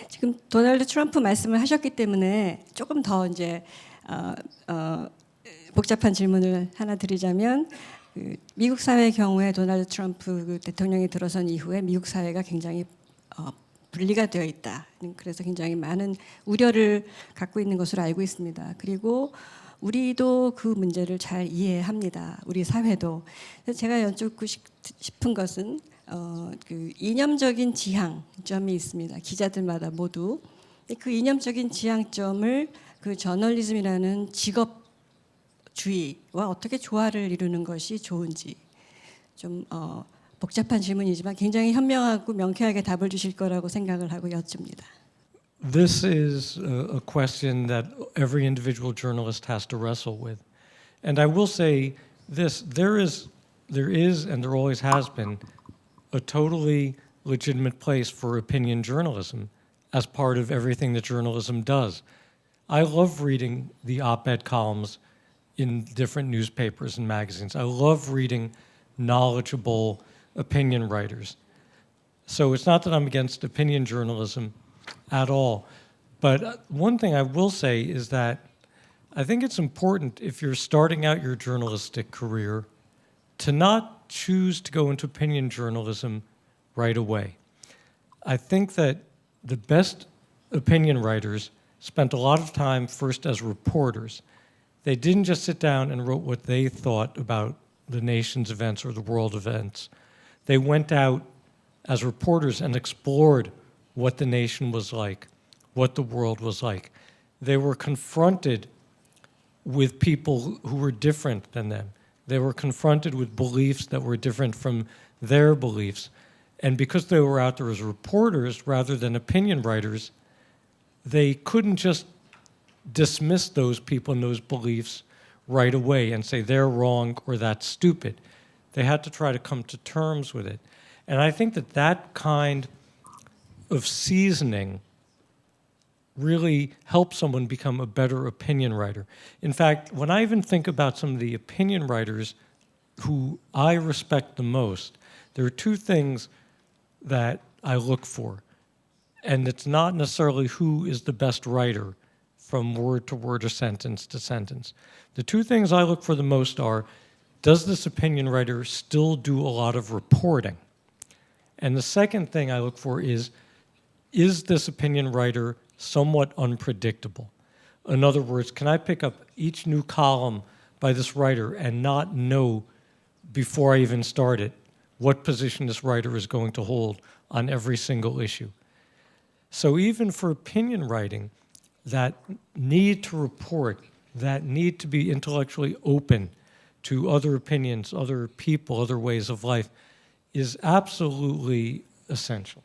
지금 도널드 트럼프 말씀을 하셨기 때문에 조금 더 이제 복잡한 질문을 하나 드리자면 미국 사회의 경우에 도널드 트럼프 대통령이 들어선 이후에 미국 사회가 굉장히 분리가 되어 있다. 그래서 굉장히 많은 우려를 갖고 있는 것으로 알고 있습니다. 그리고 우리도 그 문제를 잘 이해합니다. 우리 사회도. 그래서 제가 여쭙고 싶은 것은 그 이념적인 지향점이 있습니다. 기자들마다 모두. 그 이념적인 지향점을 그 저널리즘이라는 직업주의와 어떻게 조화를 이루는 것이 좋은지 좀 복잡한 질문이지만 굉장히 현명하고 명쾌하게 답을 주실 거라고 생각을 하고 여쭙니다. This is a question that every individual journalist has to wrestle with. And I will say this, there is and there always has been a totally legitimate place for opinion journalism as part of everything that journalism does. I love reading the op-ed columns in different newspapers and magazines. I love reading knowledgeable opinion writers. So it's not that I'm against opinion journalism at all. But one thing I will say is that I think it's important if you're starting out your journalistic career to not choose to go into opinion journalism right away. I think that the best opinion writers spent a lot of time first as reporters. They didn't just sit down and wrote what they thought about the nation's events or the world events. They went out as reporters and explored what the nation was like, what the world was like. They were confronted with people who were different than them. They were confronted with beliefs that were different from their beliefs. And because they were out there as reporters rather than opinion writers, they couldn't just dismiss those people and those beliefs right away and say they're wrong or that's stupid. They had to try to come to terms with it. And I think that that kind of seasoning really helps someone become a better opinion writer. In fact, when I even think about some of the opinion writers who I respect the most, there are two things that I look for. And it's not necessarily who is the best writer from word to word or sentence to sentence. The two things I look for the most are, does this opinion writer still do a lot of reporting? And the second thing I look for is this opinion writer somewhat unpredictable? In other words, can I pick up each new column by this writer and not know before I even start it what position this writer is going to hold on every single issue? So even for opinion writing, that need to report, that need to be intellectually open to other opinions, other people, other ways of life is absolutely essential.